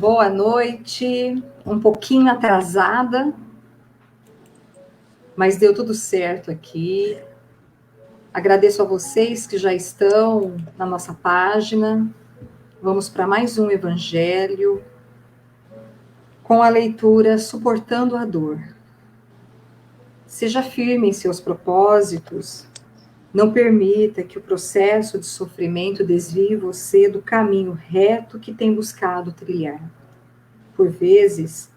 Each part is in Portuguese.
Boa noite, um pouquinho atrasada, mas deu tudo certo aqui. Agradeço a vocês que já estão na nossa página. Vamos para mais um evangelho com a leitura Suportando a Dor. Seja firme em seus propósitos. Não permita que o processo de sofrimento desvie você do caminho reto que tem buscado trilhar. Por vezes,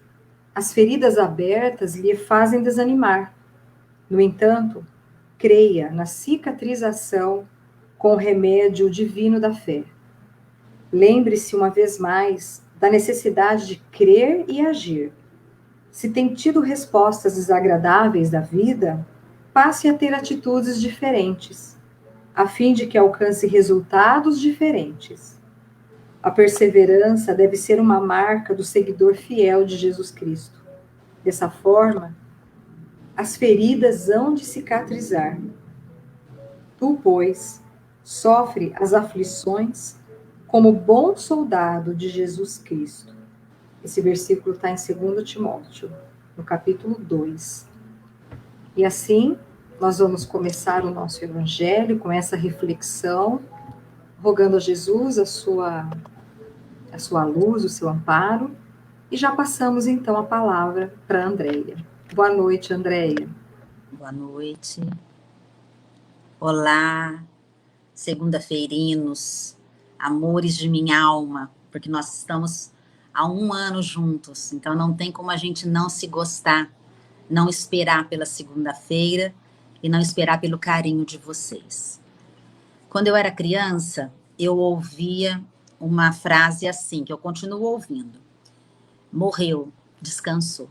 as feridas abertas lhe fazem desanimar. No entanto, creia na cicatrização com o remédio divino da fé. Lembre-se uma vez mais da necessidade de crer e agir. Se tem tido respostas desagradáveis da vida, passe a ter atitudes diferentes, a fim de que alcance resultados diferentes. A perseverança deve ser uma marca do seguidor fiel de Jesus Cristo. Dessa forma, as feridas hão de cicatrizar. Tu, pois, sofre as aflições como bom soldado de Jesus Cristo. Esse versículo está em 2 Timóteo, no capítulo 2. E assim, nós vamos começar o nosso evangelho com essa reflexão, rogando a Jesus a sua luz, o seu amparo, e já passamos então a palavra para a Andréia. Boa noite, Andréia. Boa noite. Olá, segunda-feirinos, amores de minha alma, porque nós estamos há 1 ano juntos, então não tem como a gente não se gostar, não esperar pela segunda-feira e não esperar pelo carinho de vocês. Quando eu era criança, eu ouvia uma frase assim, que eu continuo ouvindo: morreu, descansou.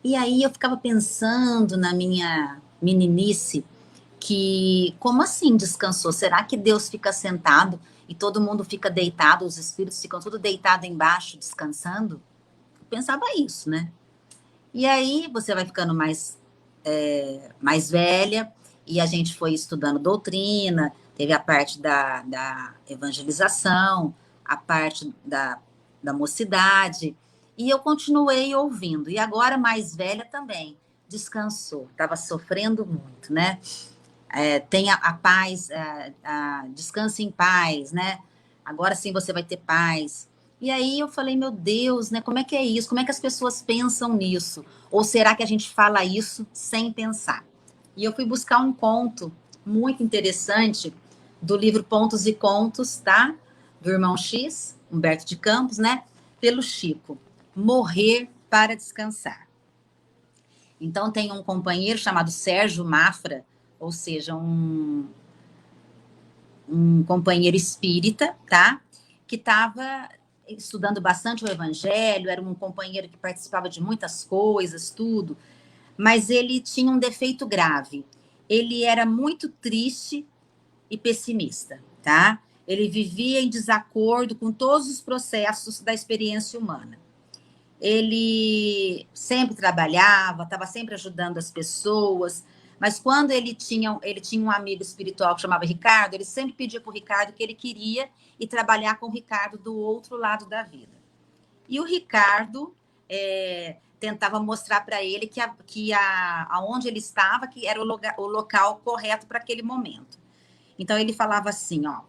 E aí eu ficava pensando na minha meninice que, como assim descansou? Será que Deus fica sentado e todo mundo fica deitado, os espíritos ficam tudo deitado embaixo, descansando? Eu pensava isso, né? E aí você vai ficando mais velha e a gente foi estudando doutrina, teve a parte da evangelização, a parte da mocidade, e eu continuei ouvindo. E agora, mais velha também, descansou, estava sofrendo muito, né? Tenha a paz, descanse em paz, né? Agora sim você vai ter paz. E aí eu falei, meu Deus, né? Como é que é isso? Como é que as pessoas pensam nisso? Ou será que a gente fala isso sem pensar? E eu fui buscar um conto muito interessante do livro Pontos e Contos, tá? Do irmão X, Humberto de Campos, né? Pelo Chico. Morrer para descansar. Então tem um companheiro chamado Sérgio Mafra, ou seja, um companheiro espírita, tá? Que estava estudando bastante o evangelho, era um companheiro que participava de muitas coisas, tudo, mas ele tinha um defeito grave. Ele era muito triste e pessimista, tá? Ele vivia em desacordo com todos os processos da experiência humana. Ele sempre trabalhava, estava sempre ajudando as pessoas, mas quando ele tinha um amigo espiritual que chamava Ricardo, ele sempre pedia para o Ricardo que ele queria ir trabalhar com o Ricardo do outro lado da vida. E o Ricardo tentava mostrar para ele que aonde ele estava, que era o local correto para aquele momento. Então ele falava assim, ó,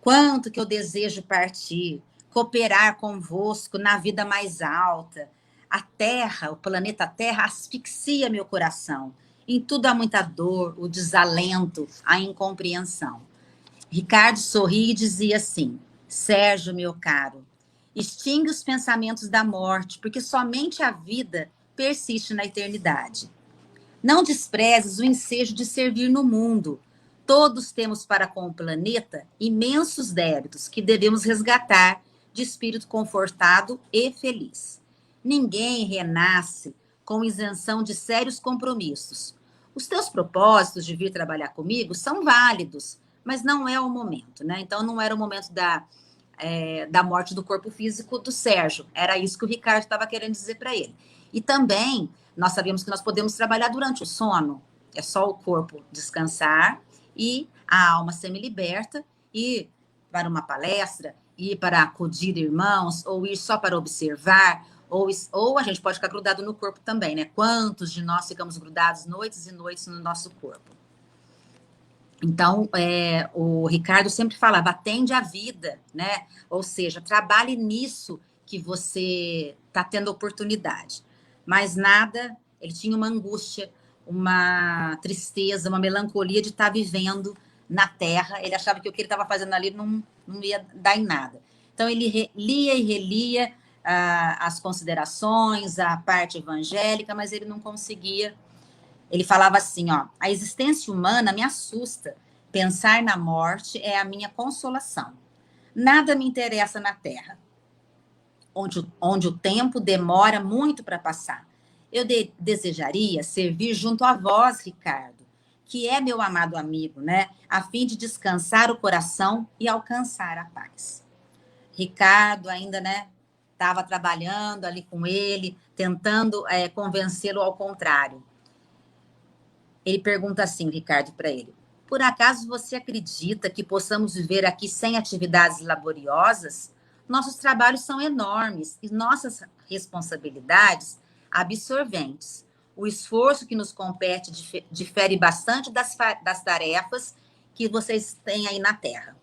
quanto que eu desejo partir, cooperar convosco na vida mais alta. A Terra, o planeta Terra, asfixia meu coração. Em tudo há muita dor, o desalento, a incompreensão. Ricardo sorria e dizia assim, Sérgio, meu caro, extingue os pensamentos da morte, porque somente a vida persiste na eternidade. Não desprezes o ensejo de servir no mundo. Todos temos para com o planeta imensos débitos que devemos resgatar de espírito confortado e feliz. Ninguém renasce com isenção de sérios compromissos. Os teus propósitos de vir trabalhar comigo são válidos, mas não é o momento, né? Então, não era o momento da morte do corpo físico do Sérgio. Era isso que o Ricardo estava querendo dizer para ele. E também, nós sabemos que nós podemos trabalhar durante o sono. É só o corpo descansar e a alma semi-liberta e para uma palestra ir para acudir irmãos, ou ir só para observar, ou a gente pode ficar grudado no corpo também, né? Quantos de nós ficamos grudados noites e noites no nosso corpo? Então, o Ricardo sempre falava, atende a vida, né? Ou seja, trabalhe nisso que você está tendo oportunidade. Mas nada, ele tinha uma angústia, uma tristeza, uma melancolia de estar vivendo na Terra. Ele achava que o que ele estava fazendo ali não ia dar em nada. Então, ele lia e relia as considerações, a parte evangélica, mas ele não conseguia. Ele falava assim, ó, a existência humana me assusta. Pensar na morte é a minha consolação. Nada me interessa na Terra, onde o tempo demora muito para passar. Eu desejaria servir junto a vós, Ricardo, que é meu amado amigo, né? A fim de descansar o coração e alcançar a paz. Ricardo ainda, né? Estava trabalhando ali com ele, tentando convencê-lo ao contrário. Ele pergunta assim, Ricardo, para ele: por acaso você acredita que possamos viver aqui sem atividades laboriosas? Nossos trabalhos são enormes e nossas responsabilidades absorventes. O esforço que nos compete difere bastante das tarefas que vocês têm aí na Terra.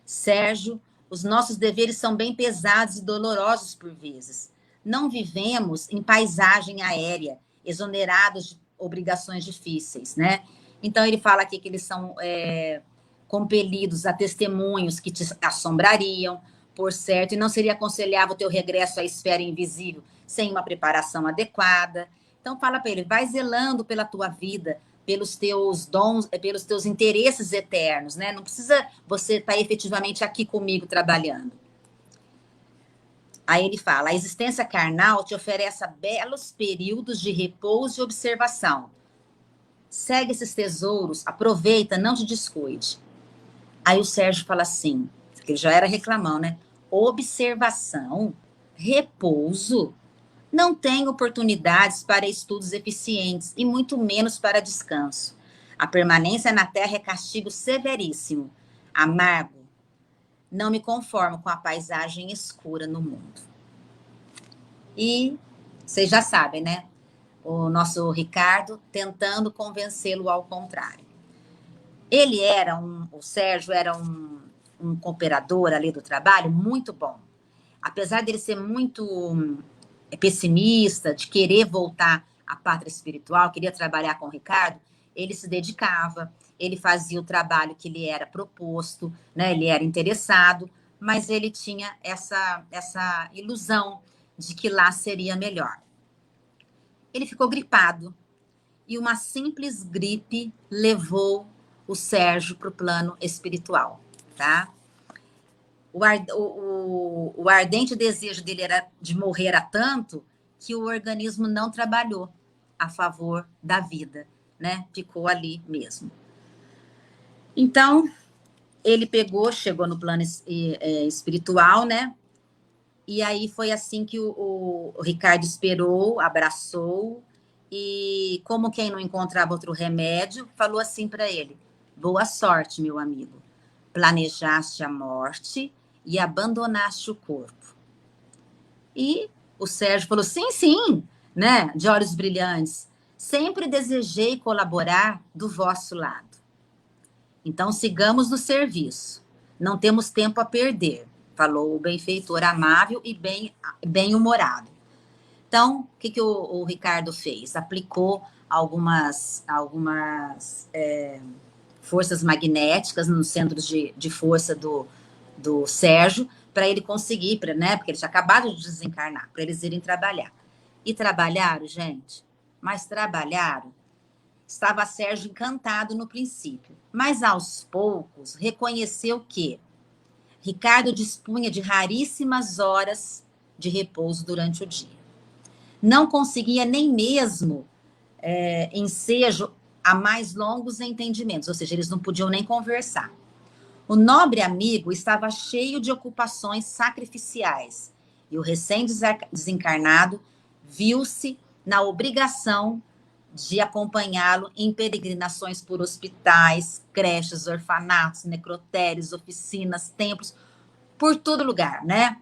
Sérgio, os nossos deveres são bem pesados e dolorosos por vezes. Não vivemos em paisagem aérea, exonerados de obrigações difíceis, né? Então, ele fala aqui que eles são compelidos a testemunhos que te assombrariam, por certo, e não seria aconselhável o teu regresso à esfera invisível sem uma preparação adequada. Então, fala para ele, vai zelando pela tua vida, pelos teus dons, pelos teus interesses eternos, né? Não precisa você estar efetivamente aqui comigo trabalhando. Aí ele fala, a existência carnal te oferece belos períodos de repouso e observação. Segue esses tesouros, aproveita, não te descuide. Aí o Sérgio fala assim, que ele já era reclamão, né? Observação, repouso, não tem oportunidades para estudos eficientes e muito menos para descanso. A permanência na Terra é castigo severíssimo, amargo. Não me conformo com a paisagem escura no mundo. E vocês já sabem, né? O nosso Ricardo tentando convencê-lo ao contrário. O Sérgio era um cooperador ali do trabalho muito bom. Apesar dele ser muito pessimista, de querer voltar à pátria espiritual, queria trabalhar com o Ricardo, ele se dedicava, ele fazia o trabalho que lhe era proposto, né? Ele era interessado, mas ele tinha essa ilusão de que lá seria melhor. Ele ficou gripado e uma simples gripe levou o Sérgio para o plano espiritual, tá? O ardente desejo dele era de morrer era tanto que o organismo não trabalhou a favor da vida, né? Ficou ali mesmo. Então, ele chegou no plano espiritual, né? E aí foi assim que o Ricardo esperou, abraçou, e como quem não encontrava outro remédio, falou assim para ele, boa sorte, meu amigo. Planejaste a morte e abandonaste o corpo. E o Sérgio falou, sim, né? De olhos brilhantes. Sempre desejei colaborar do vosso lado. Então, sigamos no serviço. Não temos tempo a perder, falou o benfeitor amável e bem-humorado. Então, o que o Ricardo fez? Aplicou algumas forças magnéticas nos centros de força do Sérgio, para ele conseguir, né? Porque ele tinha acabado de desencarnar, para eles irem trabalhar. E trabalharam, gente, mas trabalharam. Estava Sérgio encantado no princípio, mas aos poucos reconheceu que Ricardo dispunha de raríssimas horas de repouso durante o dia. Não conseguia nem mesmo ensejo a mais longos entendimentos, ou seja, eles não podiam nem conversar. O nobre amigo estava cheio de ocupações sacrificiais e o recém-desencarnado viu-se na obrigação de acompanhá-lo em peregrinações por hospitais, creches, orfanatos, necrotérios, oficinas, templos, por todo lugar, né?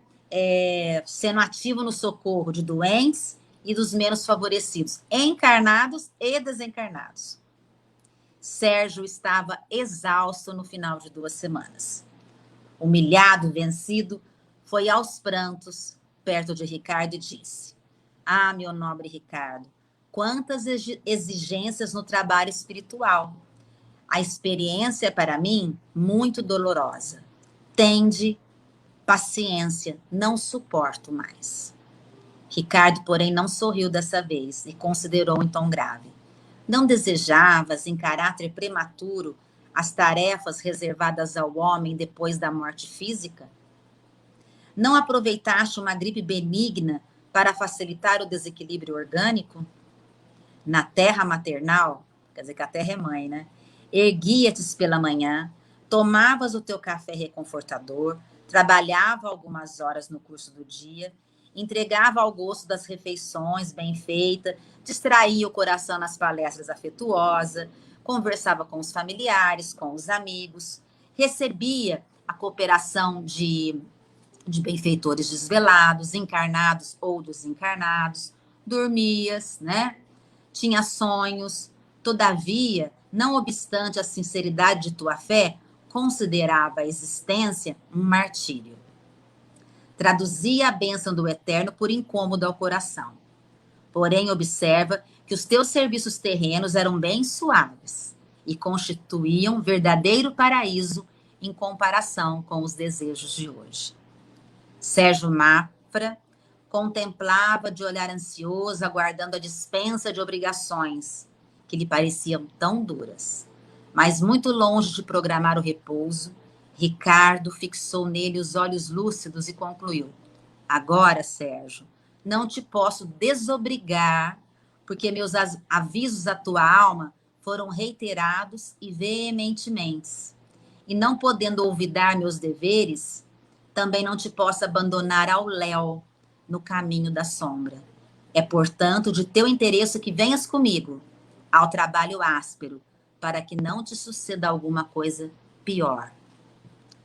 Sendo ativo no socorro de doentes e dos menos favorecidos, encarnados e desencarnados. Sérgio estava exausto no final de 2 semanas. Humilhado, vencido, foi aos prantos perto de Ricardo e disse: "Ah, meu nobre Ricardo, quantas exigências no trabalho espiritual. A experiência é para mim muito dolorosa. Tende paciência, não suporto mais." Ricardo, porém, não sorriu dessa vez e considerou em tom grave: "Não desejavas, em caráter prematuro, as tarefas reservadas ao homem depois da morte física? Não aproveitaste uma gripe benigna para facilitar o desequilíbrio orgânico? Na terra maternal," quer dizer que a terra é mãe, né? "Erguia-te pela manhã, tomavas o teu café reconfortador, trabalhava algumas horas no curso do dia, entregava ao gosto das refeições bem feitas, distraía o coração nas palestras afetuosas, conversava com os familiares, com os amigos, recebia a cooperação de benfeitores desvelados, encarnados ou desencarnados, dormias, né? Tinha sonhos. Todavia, não obstante a sinceridade de tua fé, considerava a existência um martírio. Traduzia a bênção do Eterno por incômodo ao coração. Porém, observa que os teus serviços terrenos eram bem suaves e constituíam verdadeiro paraíso em comparação com os desejos de hoje." Sérgio Mafra contemplava de olhar ansioso, aguardando a dispensa de obrigações, que lhe pareciam tão duras. Mas muito longe de programar o repouso, Ricardo fixou nele os olhos lúcidos e concluiu: "Agora, Sérgio, não te posso desobrigar, porque meus avisos à tua alma foram reiterados e veementemente. E não podendo olvidar meus deveres, também não te posso abandonar ao léu no caminho da sombra. É, portanto, de teu interesse que venhas comigo ao trabalho áspero, para que não te suceda alguma coisa pior."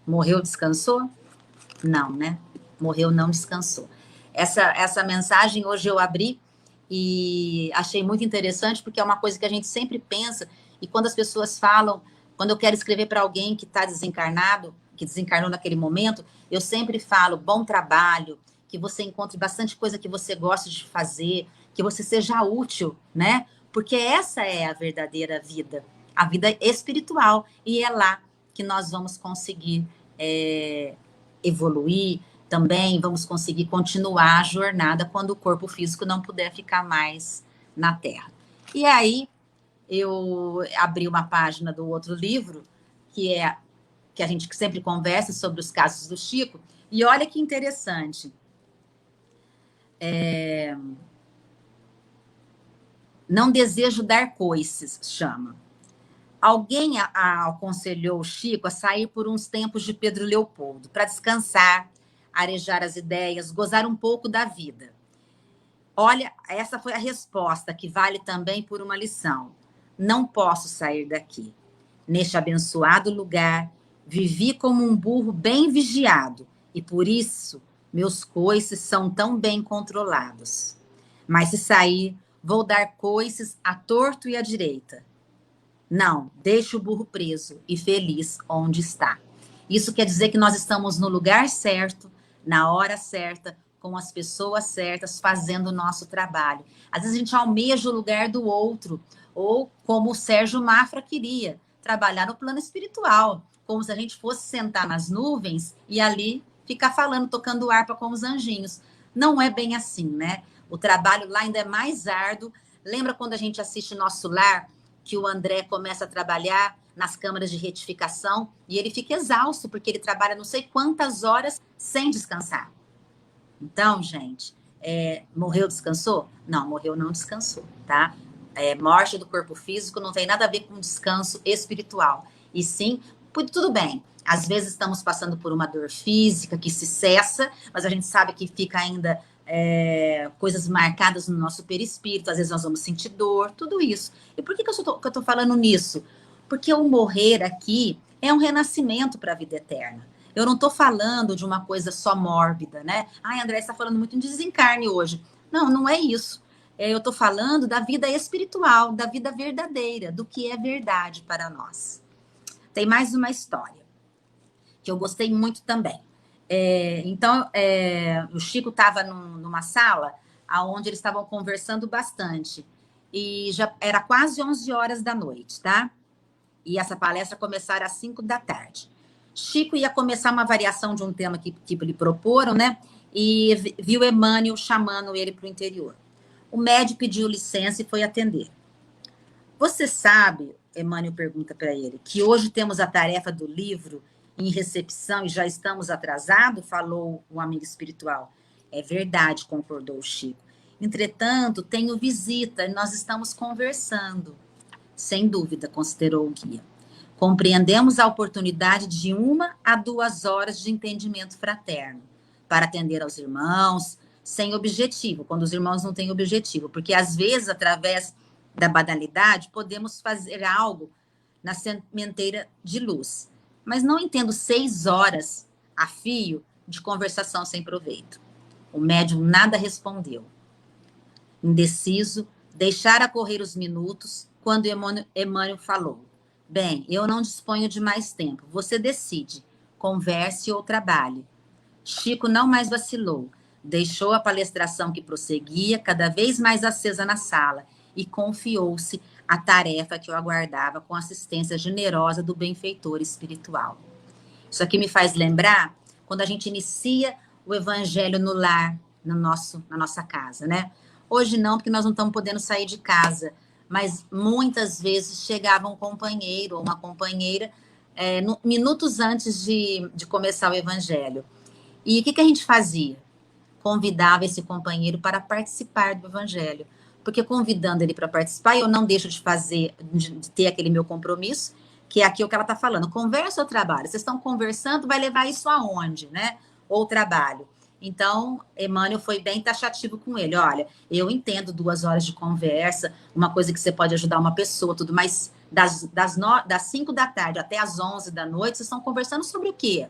Morreu, descansou? Não, né? Morreu, não descansou. Essa mensagem hoje eu abri e achei muito interessante, porque é uma coisa que a gente sempre pensa, e quando as pessoas falam, quando eu quero escrever para alguém que está desencarnado, que desencarnou naquele momento, eu sempre falo: bom trabalho, que você encontre bastante coisa que você gosta de fazer, que você seja útil, né? Porque essa é a verdadeira vida, a vida espiritual, e é lá que nós vamos conseguir evoluir também, vamos conseguir continuar a jornada quando o corpo físico não puder ficar mais na Terra. E aí, eu abri uma página do outro livro, que a gente sempre conversa sobre os casos do Chico, e olha que interessante. Não desejo dar coices, chama. Alguém aconselhou o Chico a sair por uns tempos de Pedro Leopoldo, para descansar, arejar as ideias, gozar um pouco da vida. Olha, essa foi a resposta, que vale também por uma lição. Não posso sair daqui. Neste abençoado lugar, vivi como um burro bem vigiado, e por isso meus coices são tão bem controlados. Mas se sair, vou dar coices à torto e à direita. Não, deixe o burro preso e feliz onde está. Isso quer dizer que nós estamos no lugar certo, na hora certa, com as pessoas certas, fazendo o nosso trabalho. Às vezes a gente almeja o lugar do outro, ou como o Sérgio Mafra queria, trabalhar no plano espiritual, como se a gente fosse sentar nas nuvens e ali ficar falando, tocando harpa com os anjinhos. Não é bem assim, né? O trabalho lá ainda é mais árduo. Lembra quando a gente assiste Nosso Lar, que o André começa a trabalhar nas câmaras de retificação e ele fica exausto, porque ele trabalha não sei quantas horas sem descansar. Então, gente, morreu, descansou? Não, morreu, não descansou, tá? Morte do corpo físico não tem nada a ver com descanso espiritual. E sim, tudo bem. Às vezes estamos passando por uma dor física que se cessa, mas a gente sabe que fica ainda coisas marcadas no nosso perispírito. Às vezes nós vamos sentir dor, tudo isso. E por que eu tô falando nisso? Porque o morrer aqui é um renascimento para a vida eterna. Eu não estou falando de uma coisa só mórbida, né? Ai, André, você está falando muito em desencarne hoje. Não, não é isso. Eu estou falando da vida espiritual, da vida verdadeira, do que é verdade para nós. Tem mais uma história que eu gostei muito também. Então, o Chico estava numa sala onde eles estavam conversando bastante. E já era quase 11 horas da noite, tá? E essa palestra começara às 5 da tarde. Chico ia começar uma variação de um tema que lhe proporam, né? E viu Emmanuel chamando ele para o interior. O médico pediu licença e foi atender. Você sabe, Emmanuel pergunta para ele, que hoje temos a tarefa do livro em recepção e já estamos atrasados? Falou o amigo espiritual. É verdade, concordou o Chico. Entretanto, tenho visita e nós estamos conversando. Sem dúvida, considerou o guia. Compreendemos a oportunidade de 1 a 2 horas de entendimento fraterno para atender aos irmãos, sem objetivo, quando os irmãos não têm objetivo, porque às vezes, através da banalidade, podemos fazer algo na sementeira de luz. Mas não entendo 6 horas a fio de conversação sem proveito. O médium nada respondeu. Indeciso, deixara correr os minutos, quando Emmanuel falou. Bem, eu não disponho de mais tempo. Você decide. Converse ou trabalhe. Chico não mais vacilou. Deixou a palestração que prosseguia, cada vez mais acesa na sala, e confiou-se à tarefa que o aguardava com a assistência generosa do benfeitor espiritual. Isso aqui me faz lembrar quando a gente inicia o evangelho no lar, na nossa casa, né? Hoje não, porque nós não estamos podendo sair de casa, mas muitas vezes chegava um companheiro ou uma companheira minutos antes de começar o evangelho. E o que a gente fazia? Convidava esse companheiro para participar do evangelho. Porque convidando ele para participar, eu não deixo de ter aquele meu compromisso, que é aqui o que ela está falando. Conversa ou trabalho? Vocês estão conversando, vai levar isso aonde, né? Ou trabalho. Então, Emmanuel foi bem taxativo com ele. Olha, eu entendo 2 horas de conversa, uma coisa que você pode ajudar uma pessoa, tudo, mas das 5 da tarde até as 11 da noite, vocês estão conversando sobre o quê?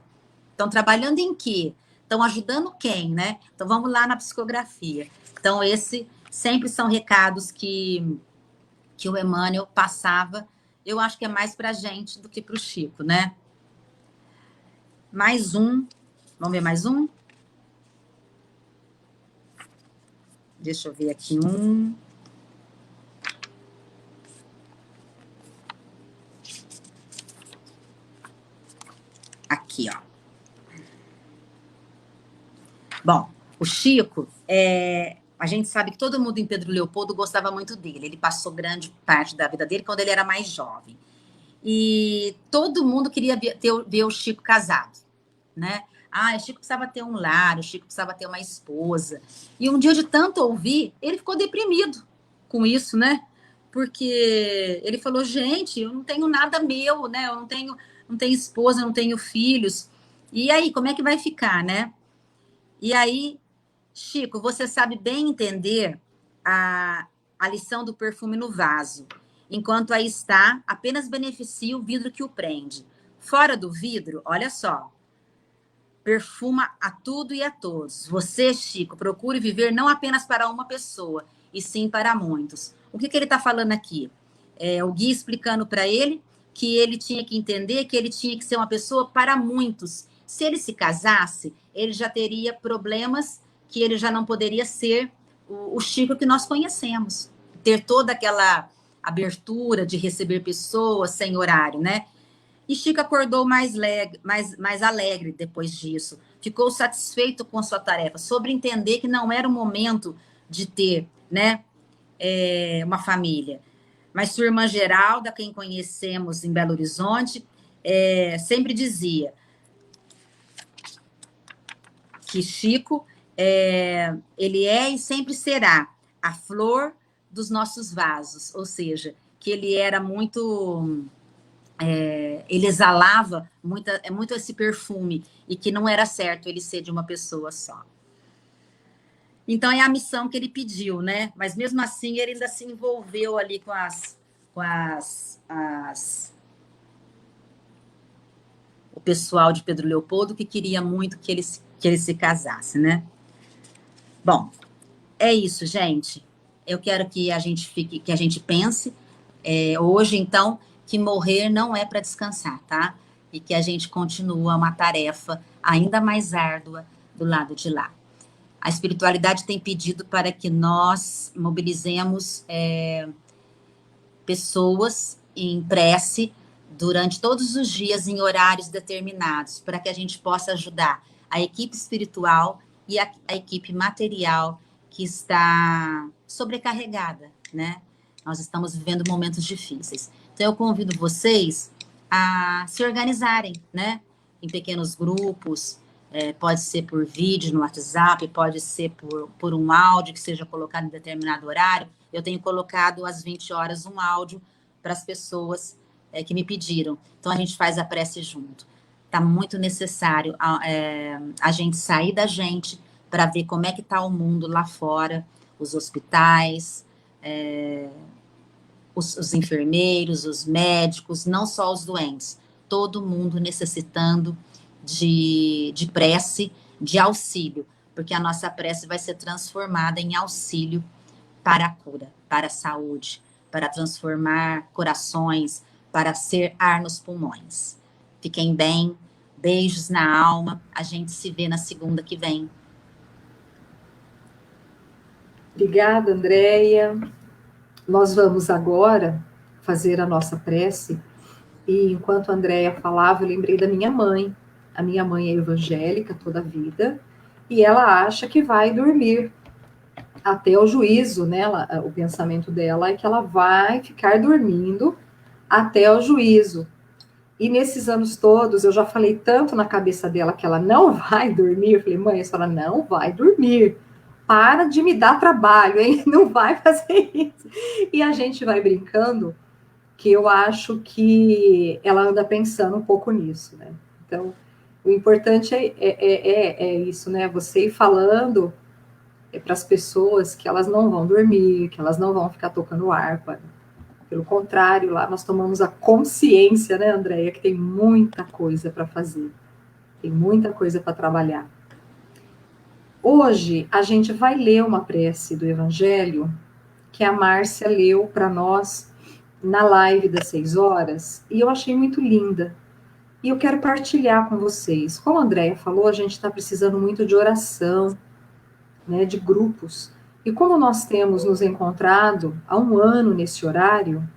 Estão trabalhando em quê? Estão ajudando quem, né? Então, vamos lá na psicografia. Então, esse sempre são recados que o Emmanuel passava. Eu acho que é mais para a gente do que para o Chico, né? Mais um. Vamos ver mais um? Deixa eu ver aqui um. Aqui, ó. Bom, o Chico, a gente sabe que todo mundo em Pedro Leopoldo gostava muito dele. Ele passou grande parte da vida dele quando ele era mais jovem. E todo mundo queria ver o Chico casado, né? Ah, o Chico precisava ter um lar, o Chico precisava ter uma esposa. E um dia, de tanto ouvir, ele ficou deprimido com isso, né? Porque ele falou, gente, eu não tenho nada meu, né? Eu não tenho esposa, não tenho filhos. E aí, como é que vai ficar, né? E aí, Chico, você sabe bem entender a lição do perfume no vaso. Enquanto aí está, apenas beneficia o vidro que o prende. Fora do vidro, olha só, perfuma a tudo e a todos. Você, Chico, procure viver não apenas para uma pessoa, e sim para muitos. O que ele está falando aqui? O guia explicando para ele que ele tinha que entender que ele tinha que ser uma pessoa para muitos. Se ele se casasse, ele já teria problemas que ele já não poderia ser o Chico que nós conhecemos. Ter toda aquela abertura de receber pessoas sem horário, né? E Chico acordou mais alegre depois disso. Ficou satisfeito com a sua tarefa, sobre entender que não era o momento de ter, né, uma família. Mas sua irmã Geralda, quem conhecemos em Belo Horizonte, sempre dizia que Chico, ele é e sempre será a flor dos nossos vasos, ou seja, que ele era muito... ele exalava muito esse perfume, e que não era certo ele ser de uma pessoa só. Então, é a missão que ele pediu, né? Mas, mesmo assim, ele ainda se envolveu ali o pessoal de Pedro Leopoldo que queria muito que ele se casasse, né? Bom, é isso, gente. Eu quero que a gente pense hoje, então, que morrer não é para descansar, tá? E que a gente continua uma tarefa ainda mais árdua do lado de lá. A espiritualidade tem pedido para que nós mobilizemos pessoas em prece durante todos os dias em horários determinados, para que a gente possa ajudar a equipe espiritual e a equipe material que está sobrecarregada, né? Nós estamos vivendo momentos difíceis. Então, eu convido vocês a se organizarem, né? Em pequenos grupos, pode ser por vídeo no WhatsApp, pode ser por um áudio que seja colocado em determinado horário. Eu tenho colocado às 20 horas um áudio para as pessoas que me pediram. Então, a gente faz a prece junto. Está muito necessário a gente sair da gente para ver como é que está o mundo lá fora, os hospitais, os enfermeiros, os médicos, não só os doentes, todo mundo necessitando de prece, de auxílio, porque a nossa prece vai ser transformada em auxílio para a cura, para a saúde, para transformar corações, para ser ar nos pulmões. Fiquem bem, beijos na alma, a gente se vê na segunda que vem. Obrigada, Andréia. Nós vamos agora fazer a nossa prece, e enquanto a Andréia falava, eu lembrei da minha mãe. A minha mãe é evangélica toda a vida, e ela acha que vai dormir até o juízo, né? O pensamento dela é que ela vai ficar dormindo até o juízo. E nesses anos todos, eu já falei tanto na cabeça dela que ela não vai dormir. Eu falei, mãe, a senhora não vai dormir. Para de me dar trabalho, hein? Não vai fazer isso. E a gente vai brincando, que eu acho que ela anda pensando um pouco nisso, né? Então, o importante é isso, né? Você ir falando para as pessoas que elas não vão dormir, que elas não vão ficar tocando harpa. Pelo contrário, lá nós tomamos a consciência, né, Andréia, que tem muita coisa para fazer, tem muita coisa para trabalhar. Hoje, a gente vai ler uma prece do Evangelho que a Márcia leu para nós na live das 6 horas, e eu achei muito linda. E eu quero partilhar com vocês. Como a Andréia falou, a gente está precisando muito de oração, né, de grupos. E como nós temos nos encontrado há um ano nesse horário,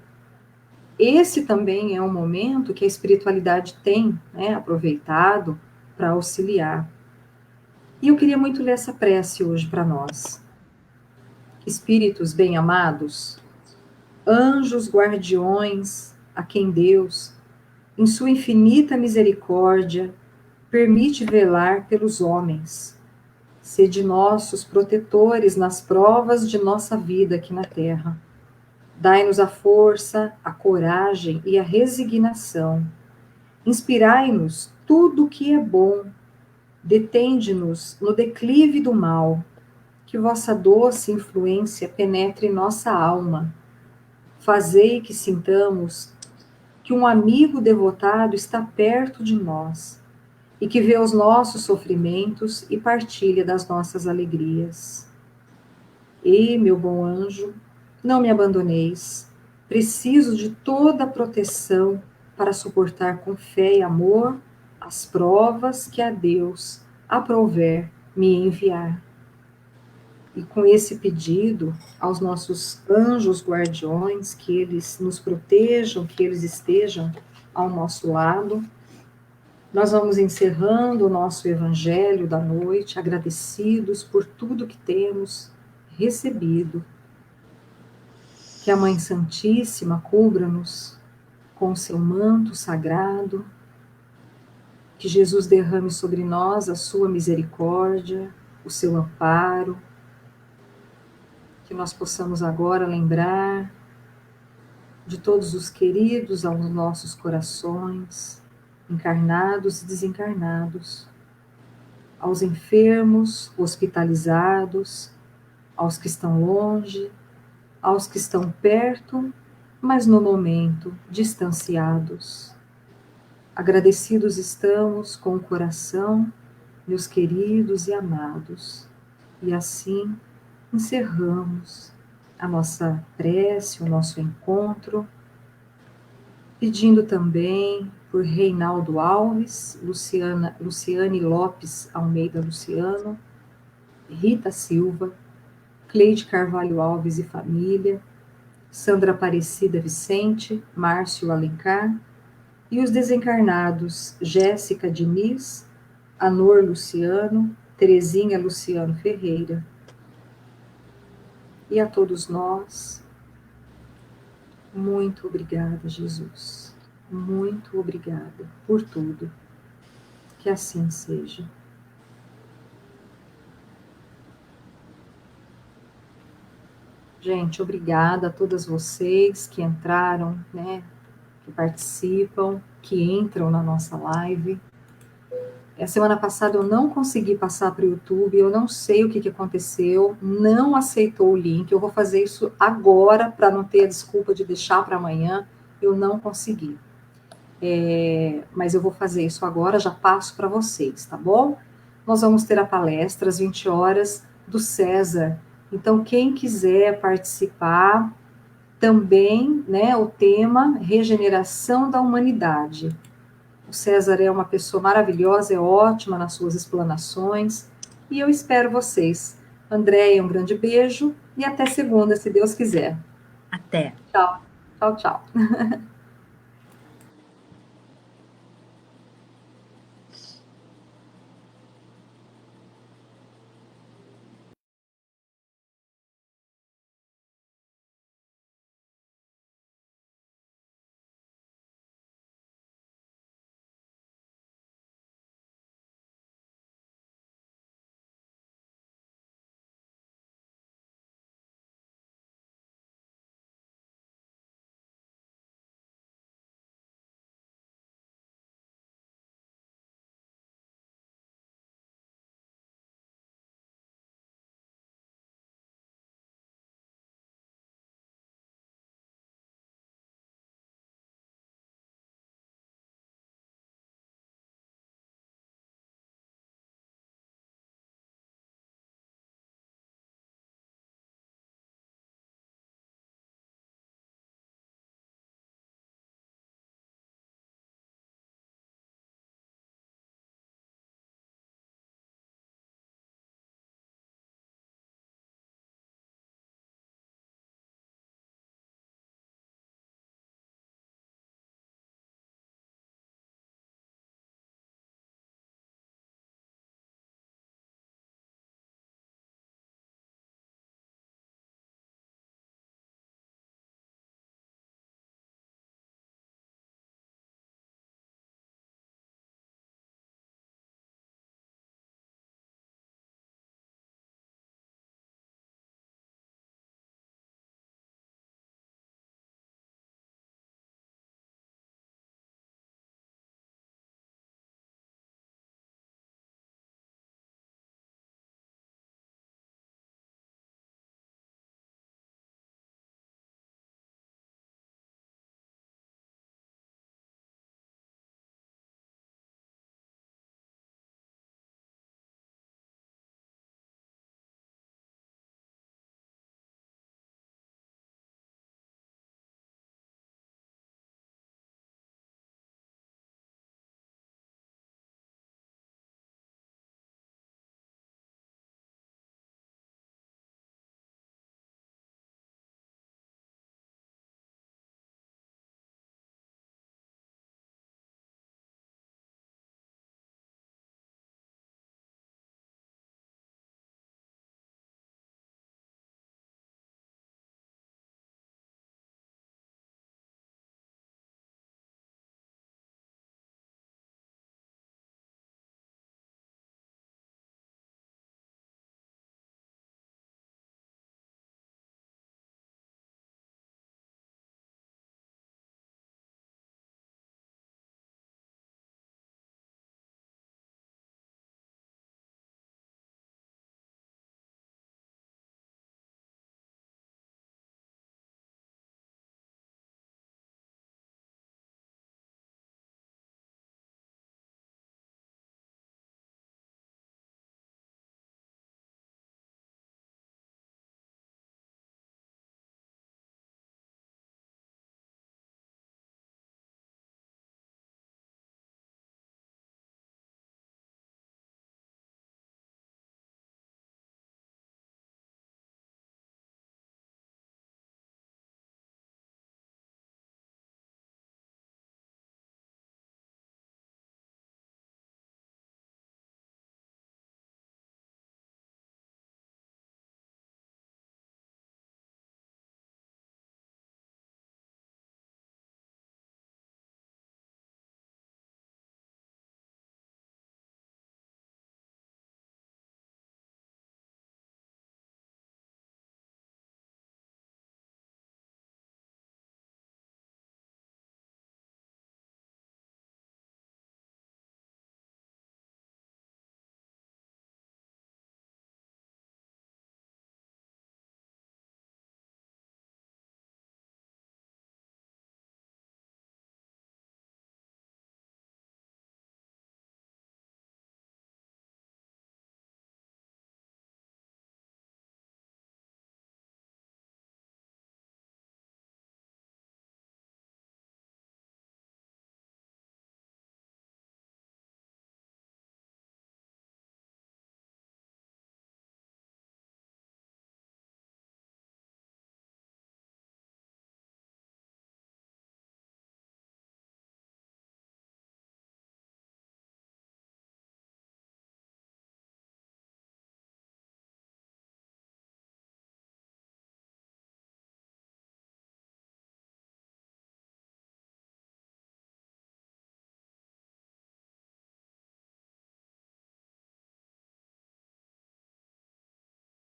esse também é um momento que a espiritualidade tem, né, aproveitado para auxiliar. E eu queria muito ler essa prece hoje para nós. Espíritos bem-amados, anjos guardiões, a quem Deus, em sua infinita misericórdia, permite velar pelos homens. Sede nossos protetores nas provas de nossa vida aqui na Terra. Dai-nos a força, a coragem e a resignação. Inspirai-nos tudo o que é bom. Detende-nos no declive do mal. Que vossa doce influência penetre nossa alma. Fazei que sintamos que um amigo devotado está perto de nós e que vê os nossos sofrimentos e partilha das nossas alegrias. E, meu bom anjo, não me abandoneis. Preciso de toda a proteção para suportar com fé e amor as provas que a Deus aprouver me enviar. E com esse pedido aos nossos anjos guardiões, que eles nos protejam, que eles estejam ao nosso lado, nós vamos encerrando o nosso evangelho da noite, agradecidos por tudo que temos recebido. Que a Mãe Santíssima cubra-nos com o seu manto sagrado, que Jesus derrame sobre nós a sua misericórdia, o seu amparo, que nós possamos agora lembrar de todos os queridos aos nossos corações, encarnados e desencarnados, aos enfermos, hospitalizados, aos que estão longe, aos que estão perto, mas no momento distanciados. Agradecidos estamos com o coração, meus queridos e amados. E assim encerramos a nossa prece, o nosso encontro, pedindo também por Reinaldo Alves, Luciane Lopes Almeida Luciano, Rita Silva, Cleide Carvalho Alves e família, Sandra Aparecida Vicente, Márcio Alencar, e os desencarnados Jéssica Diniz, Anor Luciano, Terezinha Luciano Ferreira. E a todos nós, muito obrigada, Jesus. Muito obrigada por tudo. Que assim seja. Gente, obrigada a todas vocês que entraram, né, que participam, que entram na nossa live. A semana passada eu não consegui passar para o YouTube, eu não sei o que aconteceu, não aceitou o link, eu vou fazer isso agora para não ter a desculpa de deixar para amanhã, eu não consegui. Mas eu vou fazer isso agora, já passo para vocês, tá bom? Nós vamos ter a palestra às 20 horas do César, então quem quiser participar, também, né, o tema regeneração da humanidade. O César é uma pessoa maravilhosa, é ótima nas suas explanações, e eu espero vocês. Andréia, um grande beijo, e até segunda, se Deus quiser. Até. Tchau, tchau, tchau.